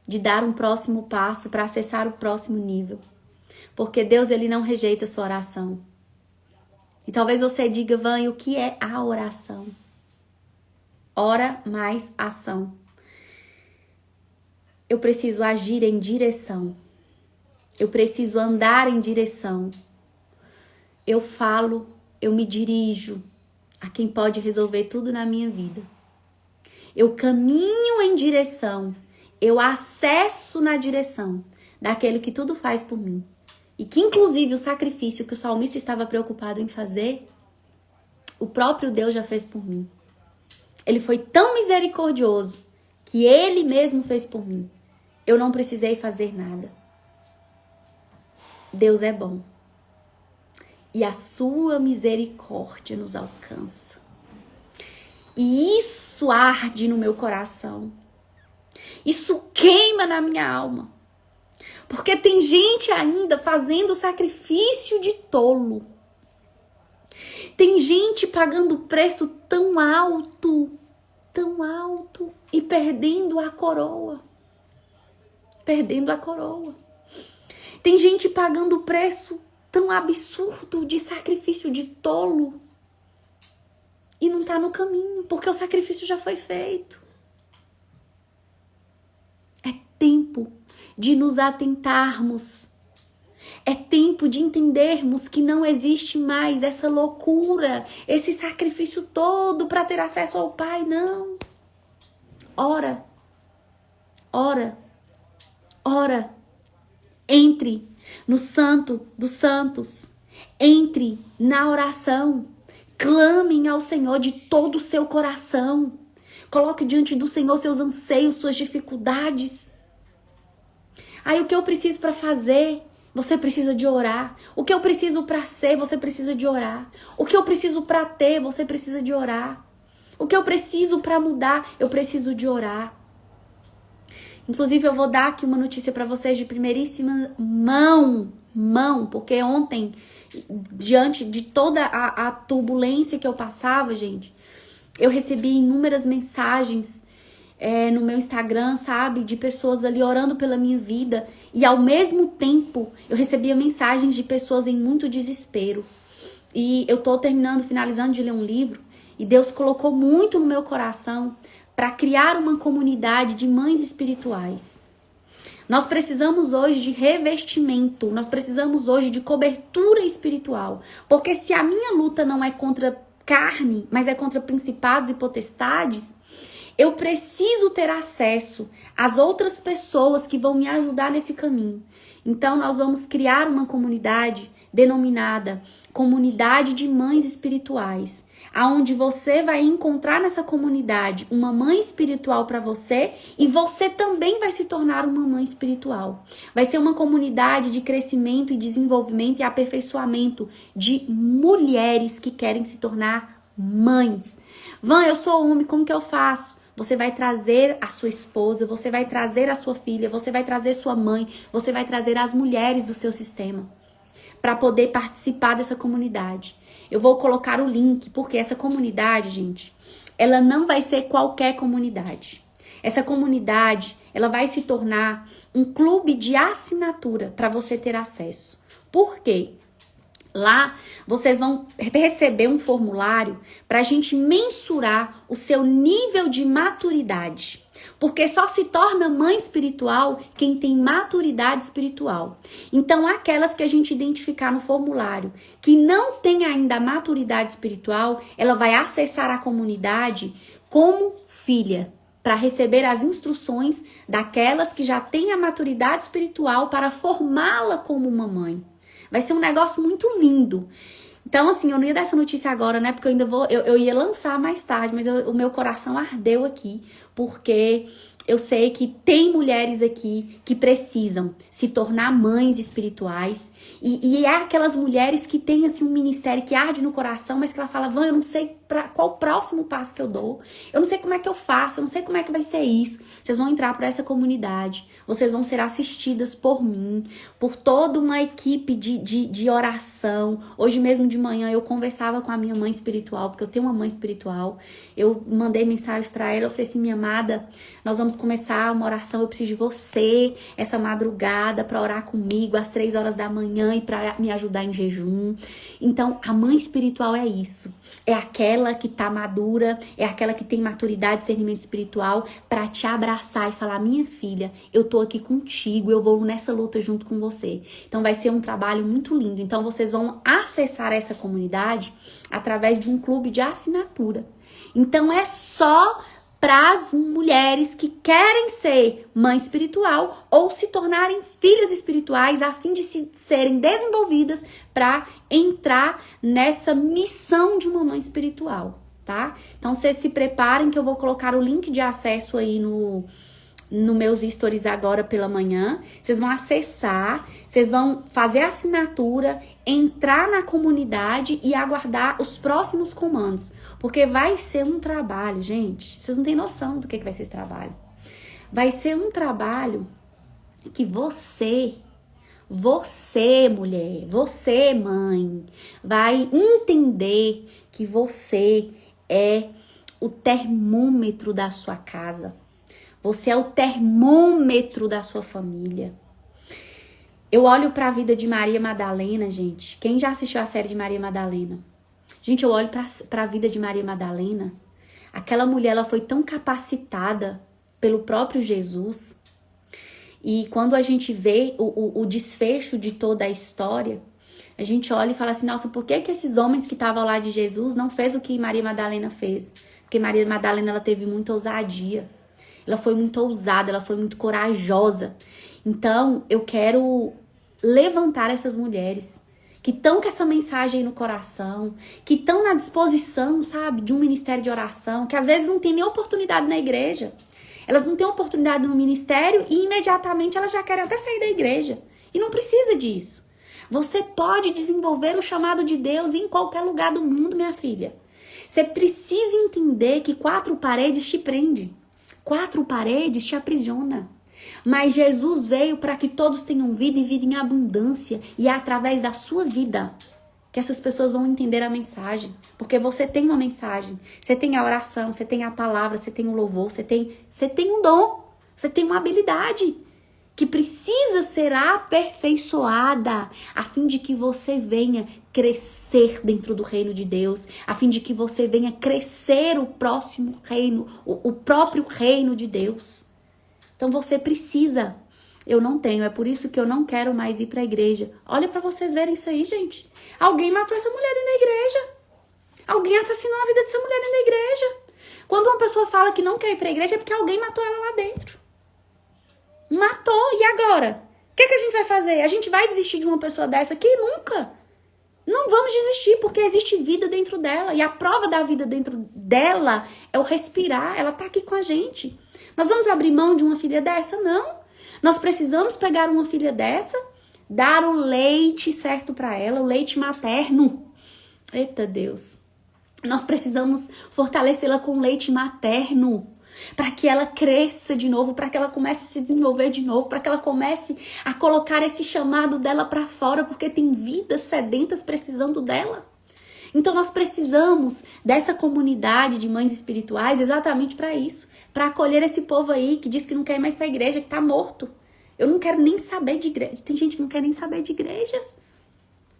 Speaker 1: de dar um próximo passo para acessar o próximo nível? Porque Deus, ele não rejeita a sua oração. E talvez você diga, Van, o que é a oração? Ora mais ação. Eu preciso agir em direção. Eu preciso andar em direção. Eu falo, eu me dirijo a quem pode resolver tudo na minha vida. Eu caminho em direção. Eu acesso na direção daquele que tudo faz por mim. E que inclusive o sacrifício que o salmista estava preocupado em fazer, o próprio Deus já fez por mim. Ele foi tão misericordioso que ele mesmo fez por mim. Eu não precisei fazer nada. Deus é bom. E a sua misericórdia nos alcança. E isso arde no meu coração. Isso queima na minha alma. Porque tem gente ainda fazendo sacrifício de tolo. Tem gente pagando preço tão alto e perdendo a coroa. Perdendo a coroa. Tem gente pagando preço tão absurdo de sacrifício de tolo e não tá no caminho, porque o sacrifício já foi feito. É tempo de nos atentarmos. É tempo de entendermos que não existe mais essa loucura, esse sacrifício todo para ter acesso ao Pai, não. Ora. Entre no Santo dos Santos. Entre na oração. Clamem ao Senhor de todo o seu coração. Coloque diante do Senhor seus anseios, suas dificuldades. Aí o que eu preciso para fazer? Você precisa de orar. O que eu preciso para ser, você precisa de orar. O que eu preciso para ter, você precisa de orar. O que eu preciso para mudar, eu preciso de orar. Inclusive, eu vou dar aqui uma notícia para vocês de primeiríssima mão, porque ontem, diante de toda a turbulência que eu passava, gente, eu recebi inúmeras mensagens no meu Instagram, sabe? De pessoas ali orando pela minha vida. E ao mesmo tempo, eu recebia mensagens de pessoas em muito desespero. E eu tô finalizando de ler um livro. E Deus colocou muito no meu coração para criar uma comunidade de mães espirituais. Nós precisamos hoje de revestimento. Nós precisamos hoje de cobertura espiritual. Porque se a minha luta não é contra carne, mas é contra principados e potestades, eu preciso ter acesso às outras pessoas que vão me ajudar nesse caminho. Então, nós vamos criar uma comunidade denominada Comunidade de Mães Espirituais, aonde você vai encontrar nessa comunidade uma mãe espiritual para você e você também vai se tornar uma mãe espiritual. Vai ser uma comunidade de crescimento e desenvolvimento e aperfeiçoamento de mulheres que querem se tornar mães. Van, eu sou homem, como que eu faço? Você vai trazer a sua esposa, você vai trazer a sua filha, você vai trazer sua mãe, você vai trazer as mulheres do seu sistema para poder participar dessa comunidade. Eu vou colocar o link, porque essa comunidade, gente, ela não vai ser qualquer comunidade. Essa comunidade, ela vai se tornar um clube de assinatura para você ter acesso. Por quê? Lá, vocês vão receber um formulário para a gente mensurar o seu nível de maturidade. Porque só se torna mãe espiritual quem tem maturidade espiritual. Então, aquelas que a gente identificar no formulário que não tem ainda maturidade espiritual, ela vai acessar a comunidade como filha, para receber as instruções daquelas que já têm a maturidade espiritual para formá-la como uma mãe. Vai ser um negócio muito lindo. Então, assim, eu não ia dar essa notícia agora, né? Porque eu ainda vou... Eu ia lançar mais tarde, mas o meu coração ardeu aqui. Porque eu sei que tem mulheres aqui que precisam se tornar mães espirituais. E é aquelas mulheres que têm, assim, um ministério que arde no coração, mas que ela fala, Van, eu não sei qual o próximo passo que eu dou. Eu não sei como é que eu faço, eu não sei como é que vai ser isso. Vocês vão entrar por essa comunidade. Vocês vão ser assistidas por mim, por toda uma equipe de oração. Hoje mesmo de manhã eu conversava com a minha mãe espiritual, porque eu tenho uma mãe espiritual. Eu mandei mensagem pra ela, eu falei assim, minha amada, nós vamos começar uma oração, eu preciso de você essa madrugada pra orar comigo às 3 horas da manhã e pra me ajudar em jejum. Então, a mãe espiritual é isso. É aquela que tá madura, é aquela que tem maturidade, discernimento espiritual pra te abraçar e falar, minha filha, eu tô aqui contigo, eu vou nessa luta junto com você. Então, vai ser um trabalho muito lindo. Então, vocês vão acessar essa comunidade através de um clube de assinatura. Então, é só para as mulheres que querem ser mãe espiritual ou se tornarem filhas espirituais a fim de serem desenvolvidas para entrar nessa missão de uma mãe espiritual, tá? Então, vocês se preparem que eu vou colocar o link de acesso aí no meus stories agora pela manhã. Vocês vão acessar, vocês vão fazer a assinatura, entrar na comunidade e aguardar os próximos comandos. Porque vai ser um trabalho, gente. Vocês não têm noção do que vai ser esse trabalho. Vai ser um trabalho que você mulher, você mãe, vai entender que você é o termômetro da sua casa. Você é o termômetro da sua família. Eu olho para a vida de Maria Madalena, gente. Quem já assistiu a série de Maria Madalena? Gente, eu olho para a vida de Maria Madalena. Aquela mulher, ela foi tão capacitada pelo próprio Jesus. E quando a gente vê o desfecho de toda a história, a gente olha e fala assim, nossa, por que esses homens que estavam lá de Jesus não fez o que Maria Madalena fez? Porque Maria Madalena, ela teve muita ousadia. Ela foi muito ousada, ela foi muito corajosa. Então, eu quero levantar essas mulheres que estão com essa mensagem aí no coração, que estão na disposição, sabe, de um ministério de oração, que às vezes não tem nem oportunidade na igreja. Elas não têm oportunidade no ministério e imediatamente elas já querem até sair da igreja. E não precisa disso. Você pode desenvolver o chamado de Deus em qualquer lugar do mundo, minha filha. Você precisa entender que 4 paredes te prendem. 4 paredes te aprisiona. Mas Jesus veio para que todos tenham vida e vida em abundância. E é através da sua vida que essas pessoas vão entender a mensagem. Porque você tem uma mensagem. Você tem a oração, você tem a palavra, você tem o louvor, você tem um dom. Você tem uma habilidade que precisa ser aperfeiçoada a fim de que você venha crescer dentro do reino de Deus, a fim de que você venha crescer o próximo reino, o próprio reino de Deus. Então você precisa. Eu não tenho, é por isso que eu não quero mais ir para a igreja. Olha para vocês verem isso aí, gente. Alguém matou essa mulher dentro da igreja. Alguém assassinou a vida dessa mulher dentro da igreja. Quando uma pessoa fala que não quer ir pra igreja, é porque alguém matou ela lá dentro. Matou, e agora? O que a gente vai fazer? A gente vai desistir de uma pessoa dessa aqui? Nunca. Não vamos desistir, porque existe vida dentro dela. E a prova da vida dentro dela é o respirar. Ela tá aqui com a gente. Nós vamos abrir mão de uma filha dessa? Não. Nós precisamos pegar uma filha dessa, dar o leite certo para ela, o leite materno. Eita Deus. Nós precisamos fortalecê-la com leite materno, para que ela cresça de novo, para que ela comece a se desenvolver de novo, para que ela comece a colocar esse chamado dela para fora, porque tem vidas sedentas precisando dela. Então nós precisamos dessa comunidade de mães espirituais exatamente para isso, para acolher esse povo aí que diz que não quer ir mais para a igreja, que tá morto. Eu não quero nem saber de igreja. Tem gente que não quer nem saber de igreja.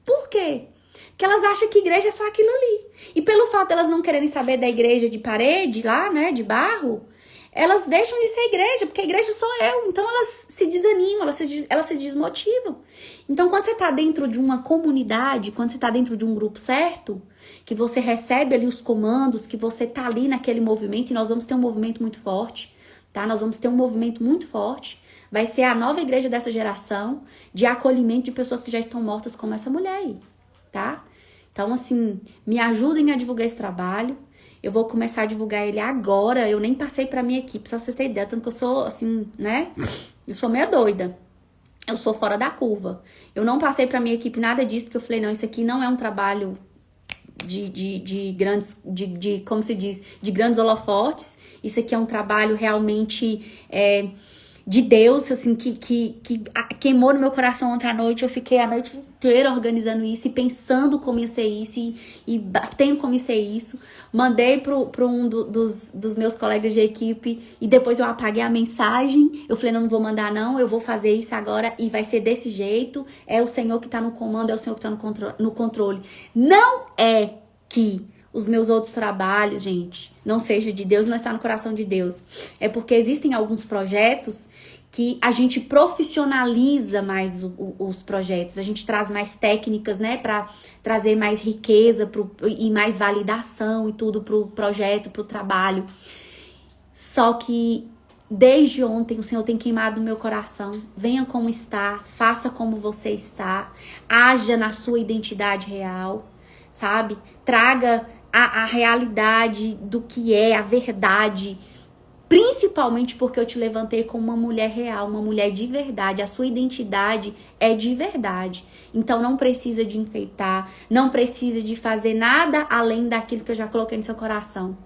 Speaker 1: Por quê? Porque elas acham que igreja é só aquilo ali. E pelo fato de elas não quererem saber da igreja de parede lá, né, de barro, elas deixam de ser igreja, porque a igreja sou eu. Então elas se desanimam, elas se desmotivam. Então quando você tá dentro de uma comunidade, quando você tá dentro de um grupo certo, que você recebe ali os comandos, que você tá ali naquele movimento, e nós vamos ter um movimento muito forte, tá? Nós vamos ter um movimento muito forte. Vai ser a nova igreja dessa geração, de acolhimento de pessoas que já estão mortas como essa mulher aí, tá? Então, assim, me ajudem a divulgar esse trabalho. Eu vou começar a divulgar ele agora. Eu nem passei pra minha equipe, só vocês terem ideia. Tanto que eu sou, assim, né? Eu sou meio doida. Eu sou fora da curva. Eu não passei pra minha equipe nada disso, porque eu falei, não, isso aqui não é um trabalho de grandes, como se diz, de grandes holofotes. Isso aqui é um trabalho realmente de Deus, assim, que queimou no meu coração ontem à noite. Eu fiquei a noite inteira organizando isso e pensando como ia ser isso e batendo como ia ser isso. Mandei pro um dos meus colegas de equipe e depois eu apaguei a mensagem. Eu falei, não vou mandar não, eu vou fazer isso agora e vai ser desse jeito. É o Senhor que tá no comando, é o Senhor que tá no controle. Não é que os meus outros trabalhos, gente, não seja de Deus, não está no coração de Deus. É porque existem alguns projetos que a gente profissionaliza mais os projetos. A gente traz mais técnicas, né, para trazer mais riqueza e mais validação e tudo pro projeto, pro trabalho. Só que desde ontem o Senhor tem queimado o meu coração. Venha como está, faça como você está, haja na sua identidade real, sabe? Traga a realidade do que é, a verdade, principalmente porque eu te levantei como uma mulher real, uma mulher de verdade, a sua identidade é de verdade, então não precisa de enfeitar, não precisa de fazer nada além daquilo que eu já coloquei no seu coração.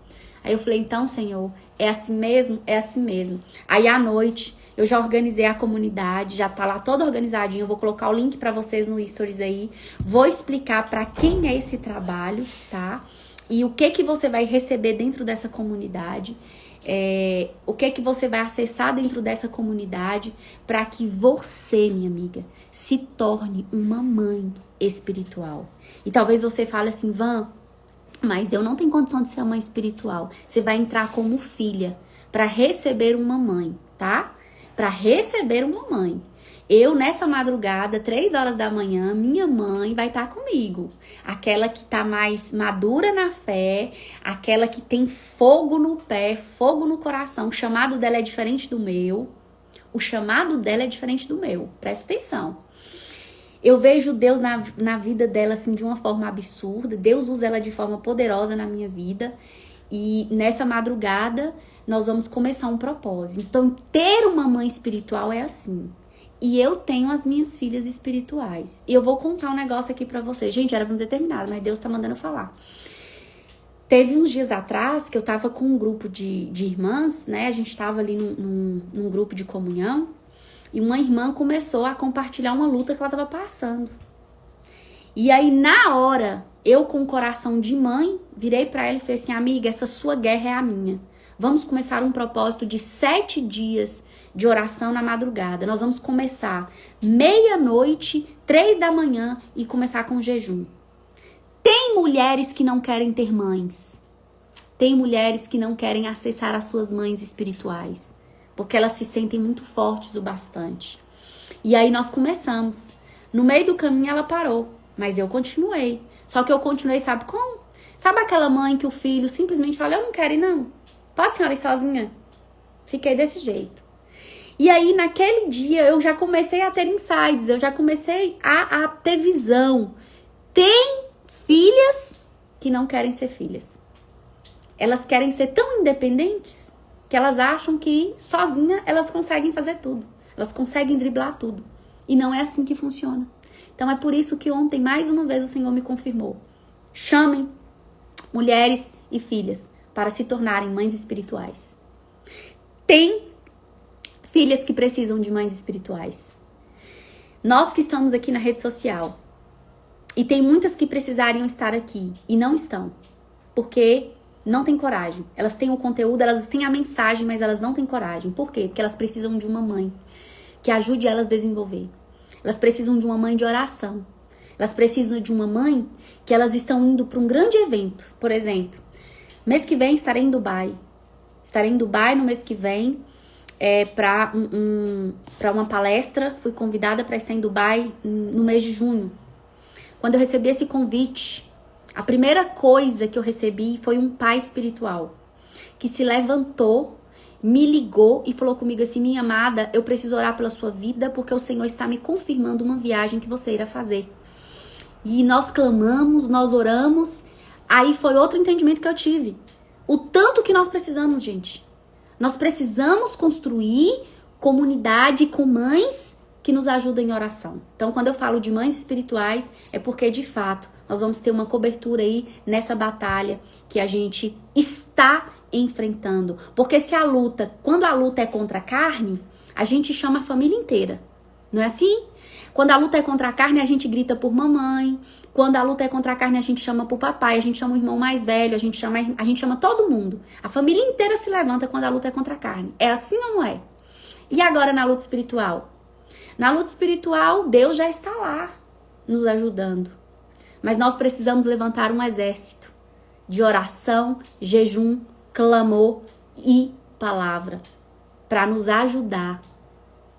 Speaker 1: Aí eu falei, então, Senhor, é assim mesmo? É assim mesmo. Aí à noite eu já organizei a comunidade, já tá lá toda organizadinha. Eu vou colocar o link pra vocês no Stories aí. Vou explicar pra quem é esse trabalho, tá? E o que você vai receber dentro dessa comunidade. O que você vai acessar dentro dessa comunidade para que você, minha amiga, se torne uma mãe espiritual. E talvez você fale assim, Van, mas eu não tenho condição de ser uma mãe espiritual. Você vai entrar como filha para receber uma mãe, tá? Para receber uma mãe. Eu, nessa madrugada, 3 horas da manhã, minha mãe vai estar comigo. Aquela que tá mais madura na fé, aquela que tem fogo no pé, fogo no coração. O chamado dela é diferente do meu. O chamado dela é diferente do meu. Presta atenção. Eu vejo Deus na vida dela, assim, de uma forma absurda. Deus usa ela de forma poderosa na minha vida. E nessa madrugada, nós vamos começar um propósito. Então, ter uma mãe espiritual é assim. E eu tenho as minhas filhas espirituais. E eu vou contar um negócio aqui pra vocês. Gente, era pra não ter terminado, mas Deus tá mandando eu falar. Teve uns dias atrás que eu tava com um grupo de irmãs, né? A gente tava ali num grupo de comunhão. E uma irmã começou a compartilhar uma luta que ela tava passando. E aí, na hora, eu com o coração de mãe, virei pra ela e falei assim, amiga, essa sua guerra é a minha. Vamos começar um propósito de 7 dias de oração na madrugada. Nós vamos começar 12:00, 3 da manhã e começar com jejum. Tem mulheres que não querem ter mães. Tem mulheres que não querem acessar as suas mães espirituais. Porque elas se sentem muito fortes o bastante. E aí nós começamos. No meio do caminho ela parou. Mas eu continuei. Só que eu continuei, sabe como? Sabe aquela mãe que o filho simplesmente fala, eu não quero ir não. Pode a senhora ir sozinha? Fiquei desse jeito. E aí, naquele dia, eu já comecei a ter insights, eu já comecei a ter visão. Tem filhas que não querem ser filhas. Elas querem ser tão independentes que elas acham que sozinha elas conseguem fazer tudo. Elas conseguem driblar tudo. E não é assim que funciona. Então é por isso que ontem, mais uma vez, o Senhor me confirmou. Chamem mulheres e filhas para se tornarem mães espirituais. Tem filhas que precisam de mães espirituais. Nós que estamos aqui na rede social, e tem muitas que precisariam estar aqui e não estão, porque não têm coragem. Elas têm o conteúdo, elas têm a mensagem, mas elas não têm coragem. Por quê? Porque elas precisam de uma mãe que ajude elas a desenvolver. Elas precisam de uma mãe de oração. Elas precisam de uma mãe que elas estão indo para um grande evento. Por exemplo, mês que vem estarei em Dubai. Estarei em Dubai no mês que vem para uma palestra. Fui convidada para estar em Dubai no mês de junho. Quando eu recebi esse convite, a primeira coisa que eu recebi foi um pai espiritual que se levantou, me ligou e falou comigo assim, minha amada, eu preciso orar pela sua vida porque o Senhor está me confirmando uma viagem que você irá fazer. E nós clamamos, nós oramos, aí foi outro entendimento que eu tive. O tanto que nós precisamos, gente. Nós precisamos construir comunidade com mães que nos ajudam em oração. Então, quando eu falo de mães espirituais, é porque, de fato, nós vamos ter uma cobertura aí nessa batalha que a gente está enfrentando. Porque quando a luta é contra a carne, a gente chama a família inteira. Não é assim? Quando a luta é contra a carne, a gente grita por mamãe. Quando a luta é contra a carne, a gente chama por papai, a gente chama o irmão mais velho, a gente chama todo mundo. A família inteira se levanta quando a luta é contra a carne. É assim ou não é? E agora na luta espiritual? Na luta espiritual, Deus já está lá, nos ajudando. Mas nós precisamos levantar um exército de oração, jejum, clamor e palavra para nos ajudar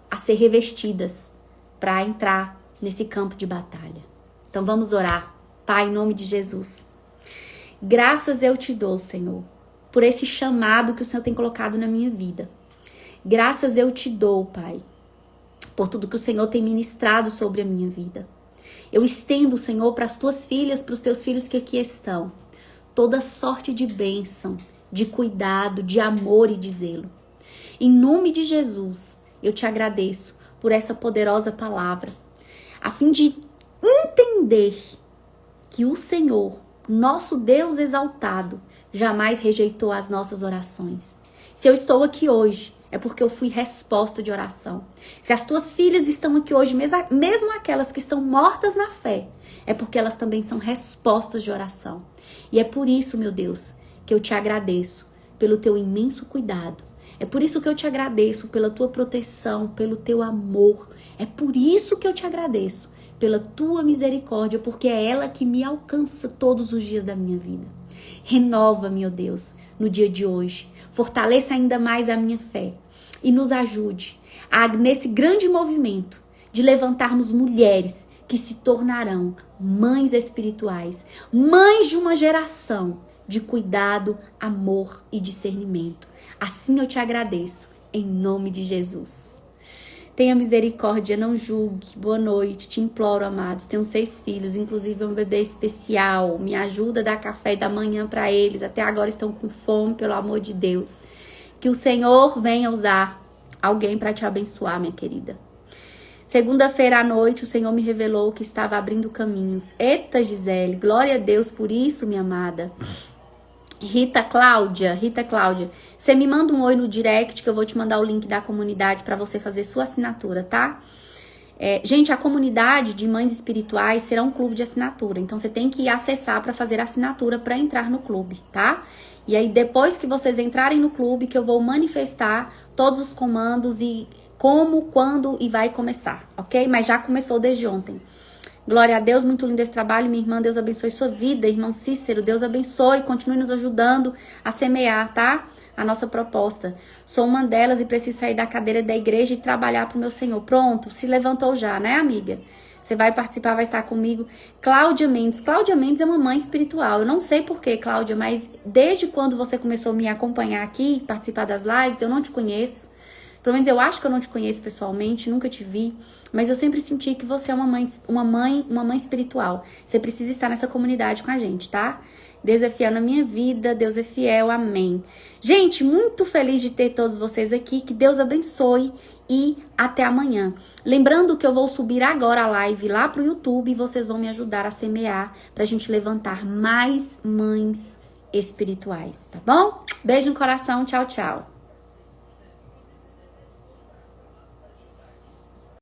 Speaker 1: a ser revestidas para entrar nesse campo de batalha. Então vamos orar. Pai, em nome de Jesus. Graças eu te dou, Senhor, por esse chamado que o Senhor tem colocado na minha vida. Graças eu te dou, Pai, por tudo que o Senhor tem ministrado sobre a minha vida. Eu estendo, Senhor, para as tuas filhas, para os teus filhos que aqui estão, toda sorte de bênção, de cuidado, de amor e de zelo. Em nome de Jesus, eu te agradeço por essa poderosa palavra, a fim de entender que o Senhor, nosso Deus exaltado, jamais rejeitou as nossas orações. Se eu estou aqui hoje, é porque eu fui resposta de oração. Se as tuas filhas estão aqui hoje, mesmo aquelas que estão mortas na fé, é porque elas também são respostas de oração. E é por isso, meu Deus, que eu te agradeço pelo teu imenso cuidado. É por isso que eu te agradeço pela tua proteção, pelo teu amor. É por isso que eu te agradeço pela tua misericórdia, porque é ela que me alcança todos os dias da minha vida. Renova, meu Deus, no dia de hoje. Fortaleça ainda mais a minha fé e nos ajude nesse grande movimento de levantarmos mulheres que se tornarão mães espirituais, mães de uma geração de cuidado, amor e discernimento. Assim eu te agradeço, em nome de Jesus. Tenha misericórdia, não julgue. Boa noite, te imploro, amados. Tenho 6 filhos, inclusive um bebê especial. Me ajuda a dar café da manhã para eles. Até agora estão com fome, pelo amor de Deus. Que o Senhor venha usar alguém para te abençoar, minha querida. Segunda-feira à noite, o Senhor me revelou que estava abrindo caminhos. Eita, Gisele, glória a Deus por isso, minha amada. Rita Cláudia, você me manda um oi no direct que eu vou te mandar o link da comunidade para você fazer sua assinatura, tá? Gente, a comunidade de mães espirituais será um clube de assinatura, então você tem que acessar para fazer a assinatura para entrar no clube, tá? E aí depois que vocês entrarem no clube que eu vou manifestar todos os comandos e como, quando e vai começar, ok? Mas já começou desde ontem. Glória a Deus, muito lindo esse trabalho, minha irmã, Deus abençoe sua vida, irmão Cícero, Deus abençoe, continue nos ajudando a semear, tá? A nossa proposta. Sou uma delas e preciso sair da cadeira da igreja e trabalhar pro meu Senhor. Pronto, se levantou já, né, amiga? Você vai participar, vai estar comigo. Cláudia Mendes. Cláudia Mendes é uma mãe espiritual. Eu não sei porquê, Cláudia, mas desde quando você começou a me acompanhar aqui, participar das lives, eu não te conheço. Pelo menos eu acho que eu não te conheço pessoalmente, nunca te vi. Mas eu sempre senti que você é uma mãe espiritual. Você precisa estar nessa comunidade com a gente, tá? Deus é fiel na minha vida, Deus é fiel, amém. Gente, muito feliz de ter todos vocês aqui, que Deus abençoe e até amanhã. Lembrando que eu vou subir agora a live lá pro YouTube e vocês vão me ajudar a semear pra gente levantar mais mães espirituais, tá bom? Beijo no coração, tchau, tchau.